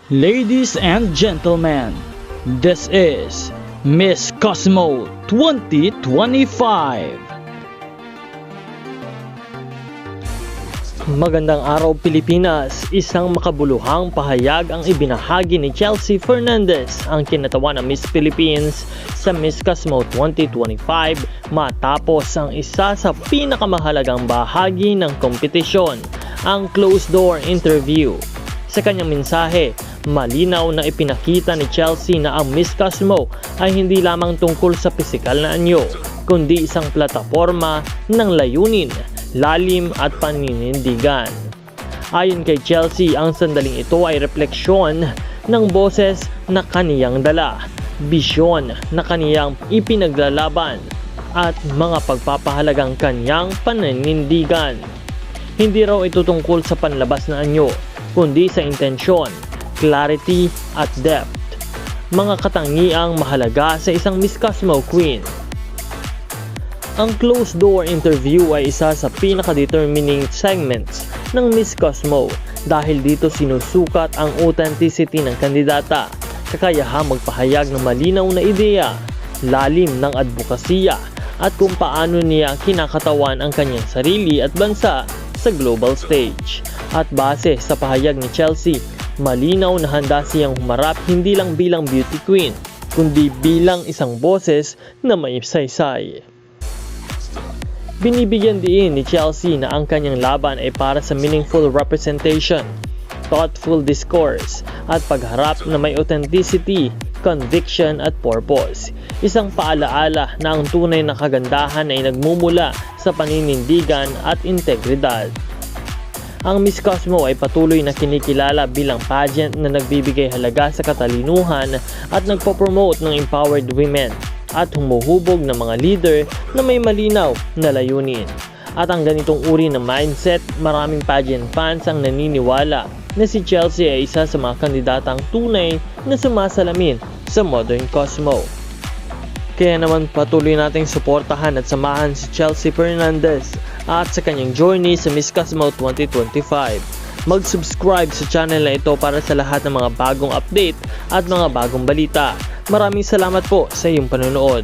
Ladies and gentlemen, this is Miss Cosmo 2025. Magandang araw Pilipinas, isang makabuluhang pahayag ang ibinahagi ni Chelsea Fernandez, ang kinatawan ng Miss Philippines sa Miss Cosmo 2025 matapos ang isa sa pinakamahalagang bahagi ng kompetisyon, ang closed-door interview. Sa kanyang mensahe, malinaw na ipinakita ni Chelsea na ang Miss Cosmo ay hindi lamang tungkol sa pisikal na anyo, kundi isang plataporma ng layunin, lalim at paninindigan. Ayon kay Chelsea, ang sandaling ito ay refleksyon ng boses na kaniyang dala, bisyon na kaniyang ipinaglalaban, at mga pagpapahalagang kaniyang paninindigan. Hindi raw ito tungkol sa panlabas na anyo, kundi sa intensyon, clarity at depth, mga katangiang mahalaga sa isang Miss Cosmo Queen. Ang closed-door interview ay isa sa pinaka-determining segments ng Miss Cosmo dahil dito sinusukat ang authenticity ng kandidata, kakayahang magpahayag ng malinaw na ideya, lalim ng advokasya, at kung paano niya kinakatawan ang kanyang sarili at bansa sa global stage. At base sa pahayag ni Chelsea, malinaw na handa siyang humarap hindi lang bilang beauty queen, kundi bilang isang boses na may saysay. Binibigyan diin ni Chelsea na ang kanyang laban ay para sa meaningful representation, thoughtful discourse, at pagharap na may authenticity, conviction at purpose. Isang paalaala na ang tunay na kagandahan ay nagmumula sa paninindigan at integridad. Ang Miss Cosmo ay patuloy na kinikilala bilang pageant na nagbibigay halaga sa katalinuhan at nagpo-promote ng empowered women at humuhubog ng mga leader na may malinaw na layunin. At ang ganitong uri ng mindset, maraming pageant fans ang naniniwala na si Chelsea ay isa sa mga kandidatang tunay na sumasalamin sa modern Cosmo. Kaya naman patuloy nating suportahan at samahan si Chelsea Fernandez at sa kanyang journey sa Miss Cosmo 2025. Mag-subscribe sa channel na ito para sa lahat ng mga bagong update at mga bagong balita. Maraming salamat po sa iyong panonood.